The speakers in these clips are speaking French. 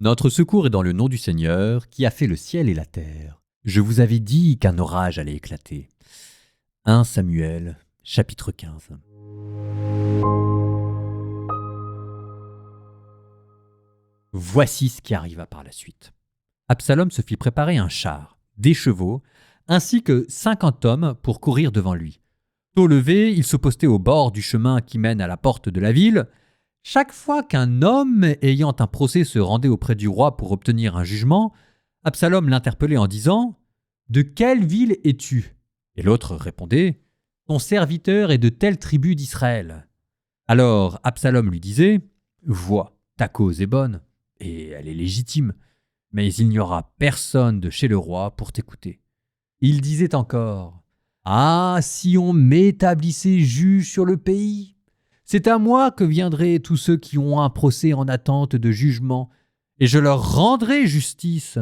Notre secours est dans le nom du Seigneur qui a fait le ciel et la terre. Je vous avais dit qu'un orage allait éclater. 1 Samuel, chapitre 15. Voici ce qui arriva par la suite. Absalom se fit préparer un char, des chevaux, ainsi que 50 hommes pour courir devant lui. Tôt levé, il se postait au bord du chemin qui mène à la porte de la ville. Chaque fois qu'un homme ayant un procès se rendait auprès du roi pour obtenir un jugement, Absalom l'interpellait en disant « De quelle ville es-tu » Et l'autre répondait « Ton serviteur est de telle tribu d'Israël. » Alors Absalom lui disait « Vois, ta cause est bonne, et elle est légitime, mais il n'y aura personne de chez le roi pour t'écouter. » Il disait encore « Ah, si on m'établissait juge sur le pays ! C'est à moi que viendraient tous ceux qui ont un procès en attente de jugement, et je leur rendrai justice. »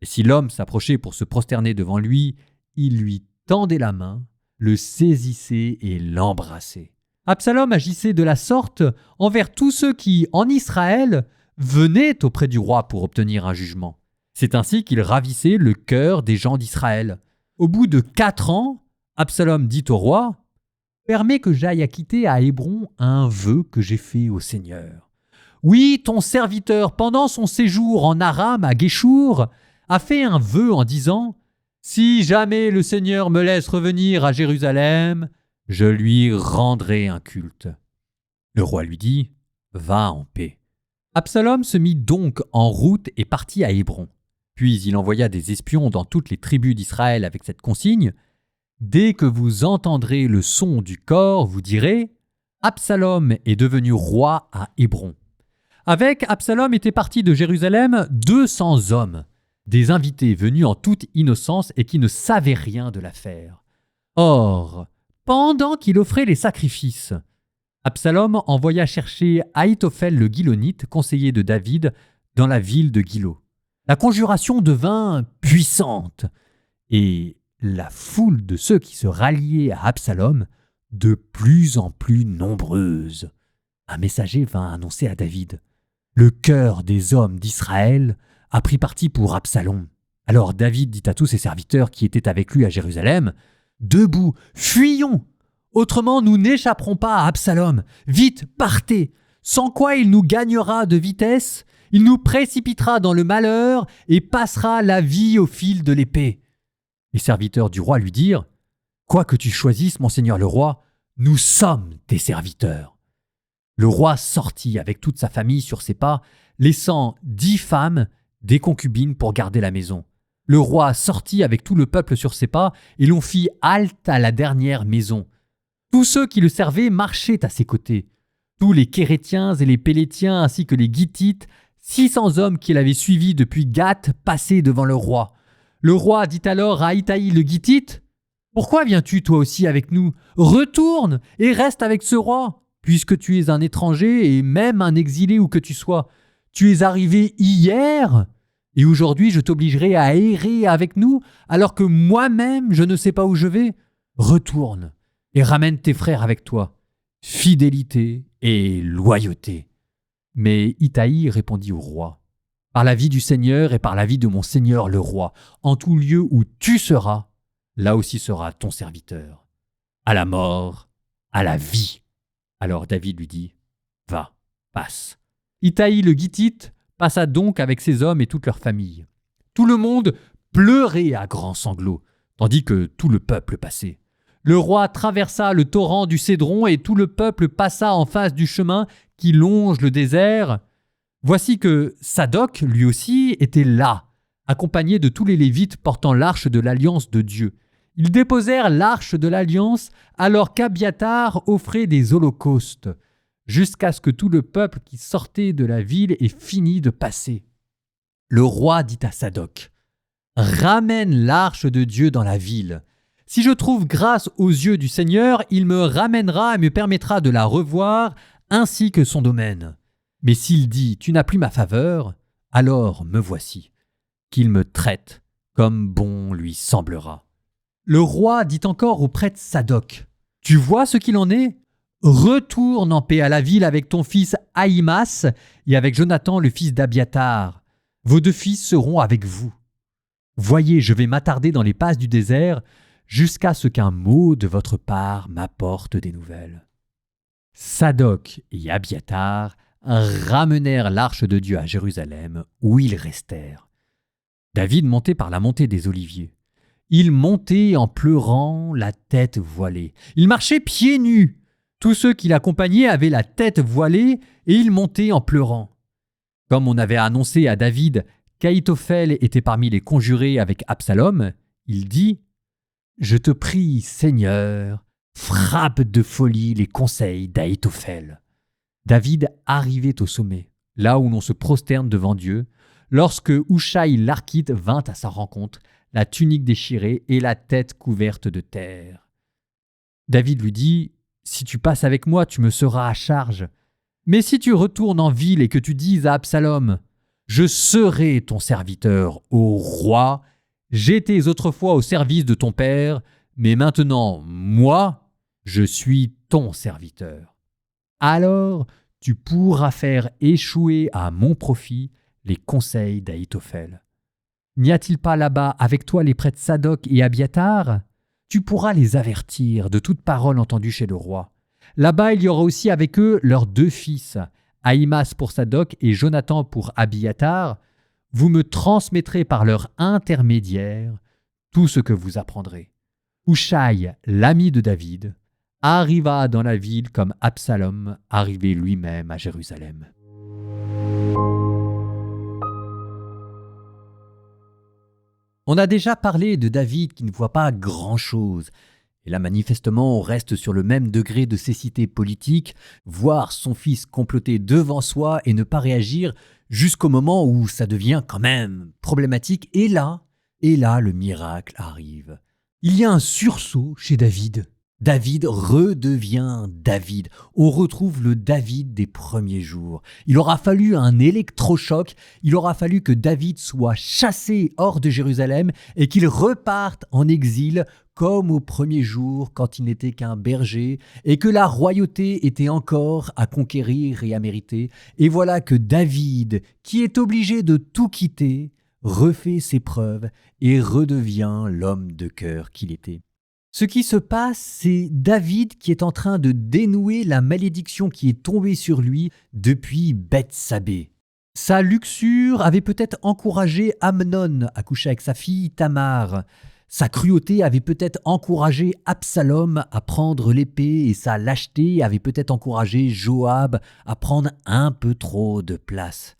Et si l'homme s'approchait pour se prosterner devant lui, il lui tendait la main, le saisissait et l'embrassait. Absalom agissait de la sorte envers tous ceux qui, en Israël, venaient auprès du roi pour obtenir un jugement. C'est ainsi qu'il ravissait le cœur des gens d'Israël. Au bout de 4 ans, Absalom dit au roi « Permets que j'aille acquitter à Hébron un vœu que j'ai fait au Seigneur. Oui, ton serviteur, pendant son séjour en Aram à Guéchour, a fait un vœu en disant « Si jamais le Seigneur me laisse revenir à Jérusalem, je lui rendrai un culte. » Le roi lui dit « Va en paix. » Absalom se mit donc en route et partit à Hébron. Puis il envoya des espions dans toutes les tribus d'Israël avec cette consigne « Dès que vous entendrez le son du cor, vous direz « Absalom est devenu roi à Hébron. » Avec Absalom étaient partis de Jérusalem 200 hommes, des invités venus en toute innocence et qui ne savaient rien de l'affaire. Or, pendant qu'il offrait les sacrifices, Absalom envoya chercher Ahitophel le Gilonite, conseiller de David, dans la ville de Gilo. La conjuration devint puissante et la foule de ceux qui se ralliaient à Absalom de plus en plus nombreuse. Un messager vint annoncer à David « Le cœur des hommes d'Israël a pris parti pour Absalom. » Alors David dit à tous ses serviteurs qui étaient avec lui à Jérusalem « Debout, fuyons! Autrement nous n'échapperons pas à Absalom. Vite, partez! Sans quoi il nous gagnera de vitesse, il nous précipitera dans le malheur et passera la vie au fil de l'épée. » Les serviteurs du roi lui dirent « Quoi que tu choisisses, mon seigneur le roi, nous sommes tes serviteurs. » Le roi sortit avec toute sa famille sur ses pas, laissant 10 femmes, des concubines pour garder la maison. Le roi sortit avec tout le peuple sur ses pas et l'on fit halte à la dernière maison. Tous ceux qui le servaient marchaient à ses côtés. Tous les Kérétiens et les Pélétiens ainsi que les Gittites, 600 hommes qui l'avaient suivi depuis Gath passaient devant le roi. Le roi dit alors à Itaï le Gittite « Pourquoi viens-tu toi aussi avec nous? Retourne et reste avec ce roi, puisque tu es un étranger et même un exilé où que tu sois. Tu es arrivé hier et aujourd'hui je t'obligerai à errer avec nous alors que moi-même je ne sais pas où je vais. Retourne et ramène tes frères avec toi. Fidélité et loyauté. » Mais Itaï répondit au roi « Par la vie du Seigneur et par la vie de mon Seigneur le roi, en tout lieu où tu seras, là aussi sera ton serviteur. À la mort, à la vie. » Alors David lui dit « Va, passe. » Itaï le Gittite passa donc avec ses hommes et toute leur famille. Tout le monde pleurait à grands sanglots, tandis que tout le peuple passait. Le roi traversa le torrent du Cédron et tout le peuple passa en face du chemin qui longe le désert. Voici que Sadoc, lui aussi, était là, accompagné de tous les Lévites portant l'arche de l'alliance de Dieu. Ils déposèrent l'arche de l'alliance alors qu'Abiatar offrait des holocaustes, jusqu'à ce que tout le peuple qui sortait de la ville ait fini de passer. Le roi dit à Sadoc « Ramène l'arche de Dieu dans la ville. Si je trouve grâce aux yeux du Seigneur, il me ramènera et me permettra de la revoir, ainsi que son domaine. Mais s'il dit « Tu n'as plus ma faveur », alors me voici, qu'il me traite comme bon lui semblera. » Le roi dit encore au prêtre Sadoc « Tu vois ce qu'il en est ? Retourne en paix à la ville avec ton fils Ahimas et avec Jonathan le fils d'Abiatar. Vos 2 fils seront avec vous. Voyez, je vais m'attarder dans les passes du désert jusqu'à ce qu'un mot de votre part m'apporte des nouvelles. » Sadoc et Abiatar ramenèrent l'arche de Dieu à Jérusalem, où ils restèrent. David montait par la montée des Oliviers. Il montait en pleurant, la tête voilée. Il marchait pieds nus. Tous ceux qui l'accompagnaient avaient la tête voilée et il montait en pleurant. Comme on avait annoncé à David qu'Ahitophel était parmi les conjurés avec Absalom, il dit « Je te prie, Seigneur, frappe de folie les conseils d'Ahitophel. » David arrivait au sommet, là où l'on se prosterne devant Dieu, lorsque Hushaï l'Archite vint à sa rencontre, la tunique déchirée et la tête couverte de terre. David lui dit « Si tu passes avec moi, tu me seras à charge. Mais si tu retournes en ville et que tu dises à Absalom « Je serai ton serviteur, ô roi, j'étais autrefois au service de ton père, mais maintenant, moi, je suis ton serviteur. » Alors tu pourras faire échouer à mon profit les conseils d'Ahitophel. N'y a-t-il pas là-bas avec toi les prêtres Sadoc et Abiatar? Tu pourras les avertir de toute parole entendue chez le roi. Là-bas, il y aura aussi avec eux leurs 2 fils, Ahimaas pour Sadoc et Jonathan pour Abiatar. Vous me transmettrez par leur intermédiaire tout ce que vous apprendrez. Hushaï, l'ami de David, arriva dans la ville comme Absalom arrivait lui-même à Jérusalem. On a déjà parlé de David qui ne voit pas grand-chose. Et là, manifestement, on reste sur le même degré de cécité politique, voir son fils comploter devant soi et ne pas réagir jusqu'au moment où ça devient quand même problématique. Et là, le miracle arrive. Il y a un sursaut chez David. David redevient David. On retrouve le David des premiers jours. Il aura fallu un électrochoc, il aura fallu que David soit chassé hors de Jérusalem et qu'il reparte en exil comme au premier jour quand il n'était qu'un berger et que la royauté était encore à conquérir et à mériter. Et voilà que David, qui est obligé de tout quitter, refait ses preuves et redevient l'homme de cœur qu'il était. Ce qui se passe, c'est David qui est en train de dénouer la malédiction qui est tombée sur lui depuis Bethsabée. Sa luxure avait peut-être encouragé Amnon à coucher avec sa fille Tamar. Sa cruauté avait peut-être encouragé Absalom à prendre l'épée et sa lâcheté avait peut-être encouragé Joab à prendre un peu trop de place.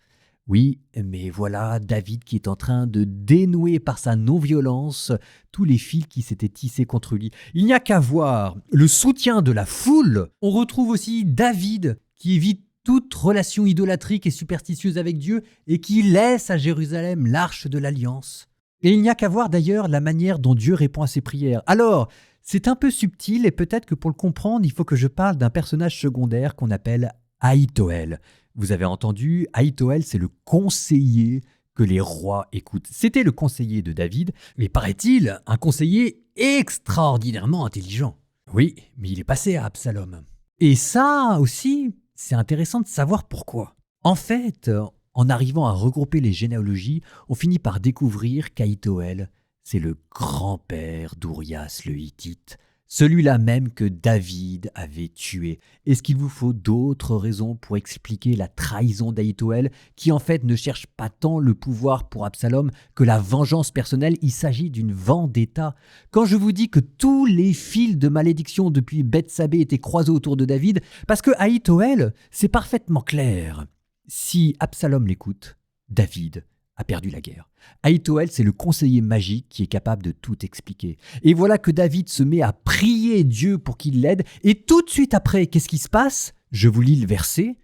Oui, mais voilà David qui est en train de dénouer par sa non-violence tous les fils qui s'étaient tissés contre lui. Il n'y a qu'à voir le soutien de la foule. On retrouve aussi David qui évite toute relation idolâtrique et superstitieuse avec Dieu et qui laisse à Jérusalem l'arche de l'Alliance. Et il n'y a qu'à voir d'ailleurs la manière dont Dieu répond à ses prières. Alors, c'est un peu subtil et peut-être que pour le comprendre, il faut que je parle d'un personnage secondaire qu'on appelle Ahitoël. Vous avez entendu, Ahitoël, c'est le conseiller que les rois écoutent. C'était le conseiller de David, mais paraît-il, un conseiller extraordinairement intelligent. Oui, mais il est passé à Absalom. Et ça aussi, c'est intéressant de savoir pourquoi. En fait, en arrivant à regrouper les généalogies, on finit par découvrir qu'Ahitoël, c'est le grand-père d'Urias le Hittite, celui-là même que David avait tué. Est-ce qu'il vous faut d'autres raisons pour expliquer la trahison d'Ahitoël, qui en fait ne cherche pas tant le pouvoir pour Absalom que la vengeance personnelle? Il s'agit d'une vendetta. Quand je vous dis que tous les fils de malédiction depuis Bethsabée étaient croisés autour de David, parce que Ahitoël, c'est parfaitement clair. Si Absalom l'écoute, David a perdu la guerre. Ahitoël, c'est le conseiller magique qui est capable de tout expliquer. Et voilà que David se met à prier Dieu pour qu'il l'aide. Et tout de suite après, qu'est-ce qui se passe? Je vous lis le verset.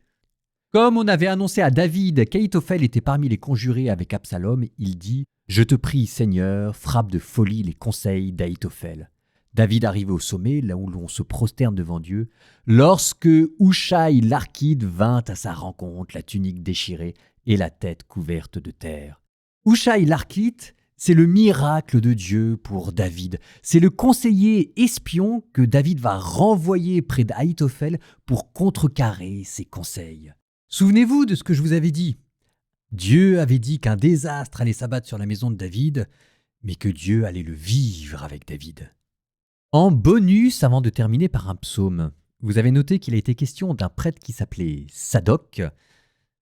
Comme on avait annoncé à David qu'Ahitophel était parmi les conjurés avec Absalom, il dit « Je te prie, Seigneur, frappe de folie les conseils d'Ahitophel. » David arrive au sommet, là où l'on se prosterne devant Dieu, lorsque Hushaï l'Archite vint à sa rencontre, la tunique déchirée et la tête couverte de terre. Hushaï l'Archite, c'est le miracle de Dieu pour David. C'est le conseiller espion que David va renvoyer près d'Ahitophel pour contrecarrer ses conseils. Souvenez-vous de ce que je vous avais dit. Dieu avait dit qu'un désastre allait s'abattre sur la maison de David, mais que Dieu allait le vivre avec David. En bonus, avant de terminer par un psaume, vous avez noté qu'il a été question d'un prêtre qui s'appelait Sadoc.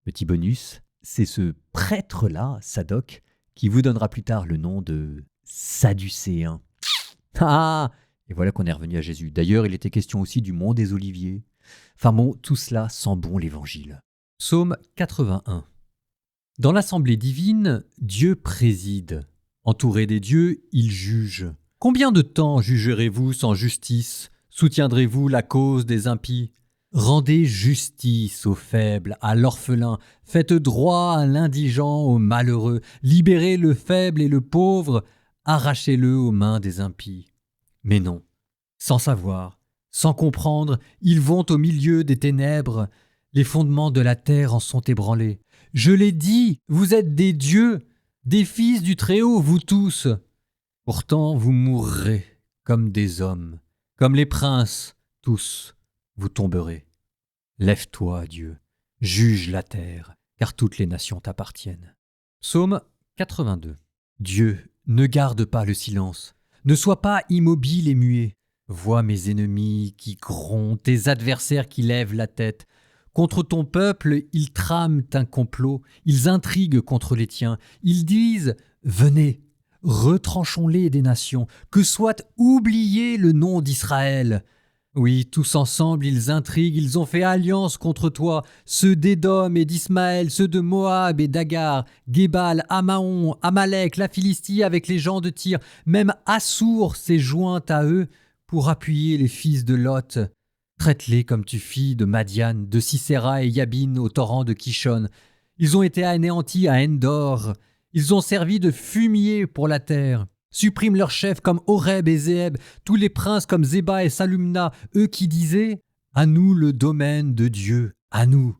Petit bonus, c'est ce prêtre-là, Sadoc, qui vous donnera plus tard le nom de Sadducéen. Ah! Et voilà qu'on est revenu à Jésus. D'ailleurs, il était question aussi du mont des Oliviers. Enfin bon, tout cela sent bon l'Évangile. Psaume 81. Dans l'assemblée divine, Dieu préside. Entouré des dieux, il juge. Combien de temps jugerez-vous sans justice? Soutiendrez-vous la cause des impies? Rendez justice aux faibles, à l'orphelin, faites droit à l'indigent, au malheureux, libérez le faible et le pauvre, arrachez-le aux mains des impies. Mais non, sans savoir, sans comprendre, ils vont au milieu des ténèbres, les fondements de la terre en sont ébranlés. Je l'ai dit, vous êtes des dieux, des fils du Très-Haut, vous tous. Pourtant vous mourrez comme des hommes, comme les princes, tous, vous tomberez. Lève-toi, Dieu, juge la terre, car toutes les nations t'appartiennent. Psaume 82. Dieu, ne garde pas le silence, ne sois pas immobile et muet. Vois mes ennemis qui grondent, tes adversaires qui lèvent la tête. Contre ton peuple, ils trament un complot, ils intriguent contre les tiens. Ils disent « Venez, retranchons-les des nations, que soit oublié le nom d'Israël. » Oui, tous ensemble, ils intriguent, ils ont fait alliance contre toi, ceux d'Édom et d'Ismaël, ceux de Moab et d'Agar, Gébal, Amaon, Amalek, la Philistie avec les gens de Tyr. Même Assour s'est joint à eux pour appuyer les fils de Lot. Traite-les comme tu fis de Madian, de Sisera et Yabin au torrent de Kishon. Ils ont été anéantis à Endor. Ils ont servi de fumier pour la terre. Supprime leurs chefs comme Horeb et Zéeb, tous les princes comme Zéba et Salumna, eux qui disaient « À nous le domaine de Dieu, à nous ».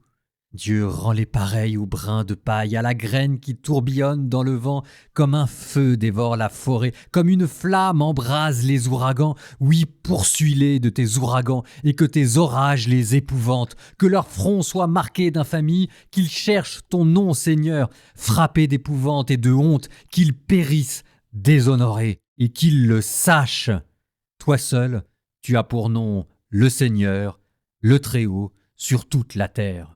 Dieu rend les pareils aux brins de paille, à la graine qui tourbillonne dans le vent, comme un feu dévore la forêt, comme une flamme embrase les ouragans. Oui, poursuis-les de tes ouragans, et que tes orages les épouvantent, que leur front soit marqué d'infamie, qu'ils cherchent ton nom, Seigneur, frappés d'épouvante et de honte, qu'ils périssent, déshonorés, et qu'ils le sachent. Toi seul, tu as pour nom le Seigneur, le Très-Haut, sur toute la terre.